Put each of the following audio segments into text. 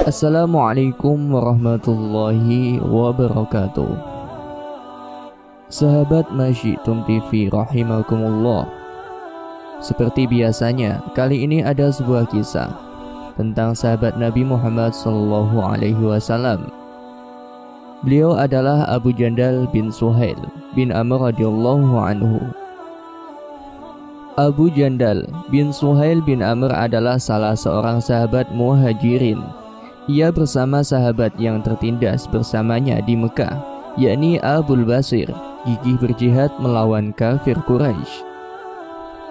Assalamualaikum warahmatullahi wabarakatuh. Sahabat Masyitum TV rahimakumullah. Seperti biasanya, kali ini ada sebuah kisah tentang sahabat Nabi Muhammad SAW. Beliau adalah Abu Jandal bin Suhail bin Amr radhiyallahu anhu. Abu Jandal bin Suhail bin Amr adalah salah seorang sahabat muhajirin. Ia bersama sahabat yang tertindas bersamanya di Mekah, yakni Abul Basir, gigih berjihad melawan kafir Quraisy.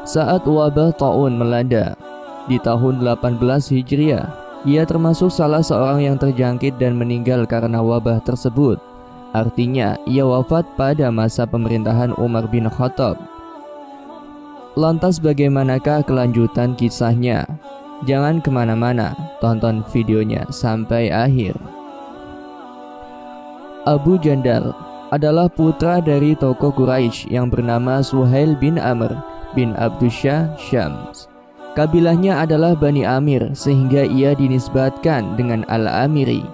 Saat wabah taun melanda di tahun 18 Hijriah, ia termasuk salah seorang yang terjangkit dan meninggal karena wabah tersebut. Artinya, ia wafat pada masa pemerintahan Umar bin Khattab. Lantas bagaimanakah kelanjutan kisahnya? Jangan kemana-mana, tonton videonya sampai akhir. Abu Jandal adalah putra dari tokoh Quraisy yang bernama Suhail bin Amr bin Abdusyah Syams. Kabilahnya adalah Bani Amir, sehingga ia dinisbatkan dengan Al-Amiri.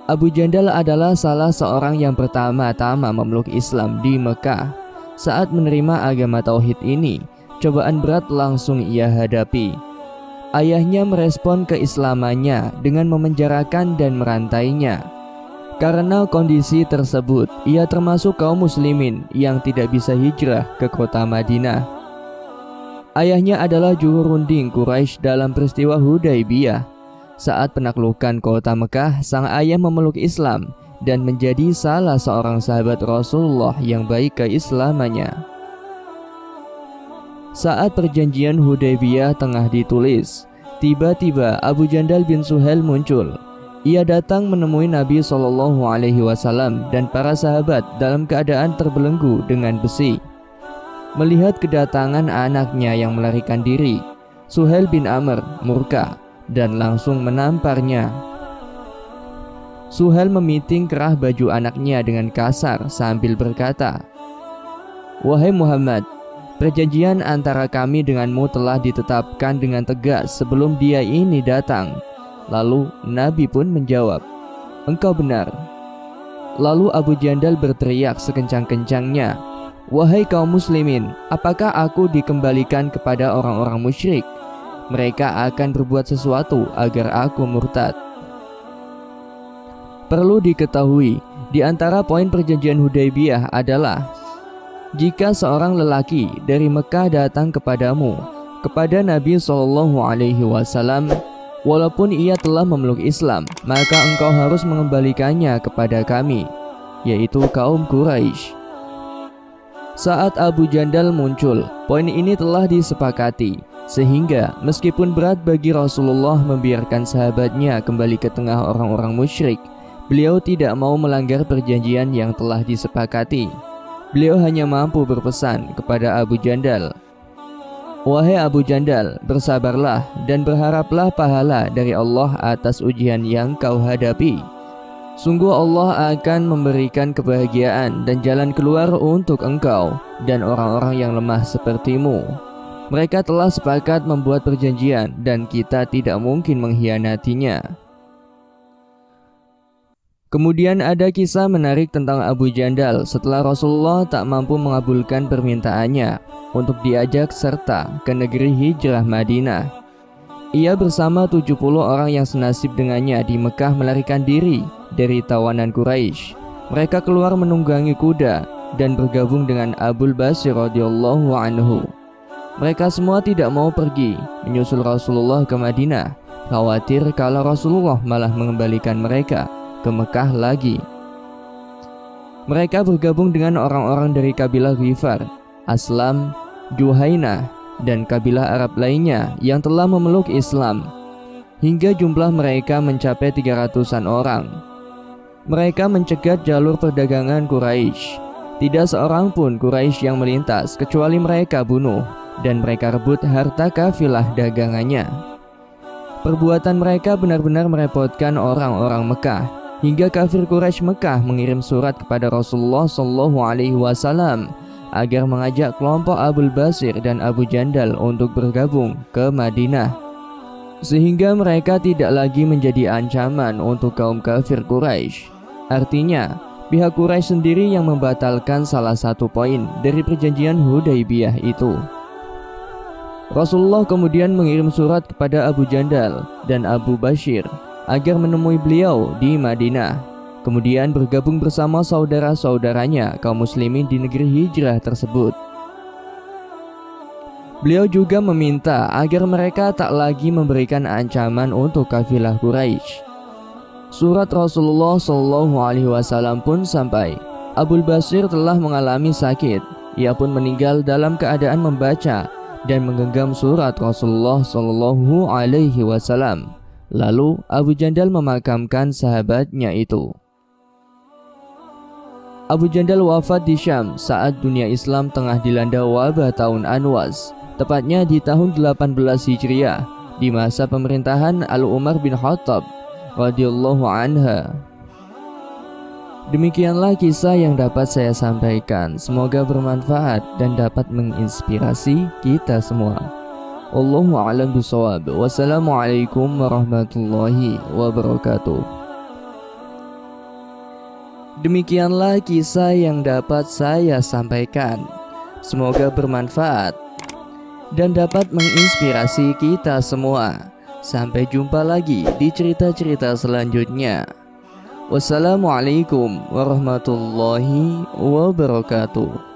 Abu Jandal adalah salah seorang yang pertama-tama memeluk Islam di Mekah. Saat menerima agama tauhid ini, cobaan berat langsung ia hadapi. Ayahnya merespon keislamannya dengan memenjarakan dan merantainya. Karena kondisi tersebut, ia termasuk kaum muslimin yang tidak bisa hijrah ke kota Madinah. Ayahnya adalah juru runding Quraisy dalam peristiwa Hudaybiyah. Saat penaklukan kota Mekah, sang ayah memeluk Islam dan menjadi salah seorang sahabat Rasulullah yang baik keislamannya. Saat perjanjian Hudaybiyah tengah ditulis, tiba-tiba Abu Jandal bin Suhail muncul. Ia datang menemui Nabi SAW dan para sahabat dalam keadaan terbelenggu dengan besi. Melihat kedatangan anaknya yang melarikan diri, Suhail bin Amr murka dan langsung menamparnya. Suhail memiting kerah baju anaknya dengan kasar sambil berkata, "Wahai Muhammad, perjanjian antara kami denganmu telah ditetapkan dengan tegas sebelum dia ini datang." Lalu Nabi pun menjawab, "Engkau benar." Lalu Abu Jandal berteriak sekencang-kencangnya, "Wahai kaum muslimin, apakah aku dikembalikan kepada orang-orang musyrik? Mereka akan berbuat sesuatu agar aku murtad." Perlu diketahui, di antara poin perjanjian Hudaybiyah adalah jika seorang lelaki dari Mekah datang kepadamu, kepada Nabi SAW, walaupun ia telah memeluk Islam, maka engkau harus mengembalikannya kepada kami, yaitu kaum Quraisy. Saat Abu Jandal muncul, poin ini telah disepakati, sehingga meskipun berat bagi Rasulullah membiarkan sahabatnya kembali ke tengah orang-orang musyrik, beliau tidak mau melanggar perjanjian yang telah disepakati. Beliau hanya mampu berpesan kepada Abu Jandal, "Wahai Abu Jandal, bersabarlah dan berharaplah pahala dari Allah atas ujian yang kau hadapi. Sungguh Allah akan memberikan kebahagiaan dan jalan keluar untuk engkau dan orang-orang yang lemah sepertimu. Mereka telah sepakat membuat perjanjian dan kita tidak mungkin mengkhianatinya." Kemudian ada kisah menarik tentang Abu Jandal setelah Rasulullah tak mampu mengabulkan permintaannya untuk diajak serta ke negeri hijrah Madinah. Ia bersama 70 orang yang senasib dengannya di Mekah melarikan diri dari tawanan Quraisy. Mereka keluar menunggangi kuda dan bergabung dengan Abul Basir radhiyallahu anhu. Mereka semua tidak mau pergi menyusul Rasulullah ke Madinah, khawatir kalau Rasulullah malah mengembalikan mereka ke Mekah lagi. Mereka bergabung dengan orang-orang dari kabilah Ghifar, Aslam, Juhainah, dan kabilah Arab lainnya yang telah memeluk Islam, hingga jumlah mereka mencapai 300-an orang. Mereka mencegat jalur perdagangan Quraisy. Tidak seorang pun Quraisy yang melintas kecuali mereka bunuh, dan mereka rebut harta kafilah dagangannya. Perbuatan mereka benar-benar merepotkan orang-orang Mekah, hingga kafir Quraisy Mekah mengirim surat kepada Rasulullah SAW agar mengajak kelompok Abul Basir dan Abu Jandal untuk bergabung ke Madinah. sehingga mereka tidak lagi menjadi ancaman untuk kaum kafir Quraisy. Artinya, pihak Quraisy sendiri yang membatalkan salah satu poin dari perjanjian Hudaybiyah itu. Rasulullah kemudian mengirim surat kepada Abu Jandal dan Abu Bashir agar menemui beliau di Madinah, kemudian bergabung bersama saudara-saudaranya kaum muslimin di negeri hijrah tersebut. Beliau juga meminta agar mereka tak lagi memberikan ancaman untuk kafilah Quraisy. Surat Rasulullah SAW pun sampai. Abu Basir telah mengalami sakit. Ia pun meninggal dalam keadaan membaca dan menggenggam surat Rasulullah SAW. Lalu Abu Jandal memakamkan sahabatnya itu. Abu Jandal wafat di Syam saat dunia Islam tengah dilanda wabah tahun Anwas, tepatnya di tahun 18 Hijriah, di masa pemerintahan Al-Umar bin Khattab radhiyallahu anha. Demikianlah kisah yang dapat saya sampaikan. Semoga bermanfaat dan dapat menginspirasi kita semua. Wallahu a'lam bishawab. Wassalamualaikum warahmatullahi wabarakatuh. Demikianlah kisah yang dapat saya sampaikan. Semoga bermanfaat dan dapat menginspirasi kita semua. Sampai jumpa lagi di cerita-cerita selanjutnya. Wassalamualaikum warahmatullahi wabarakatuh.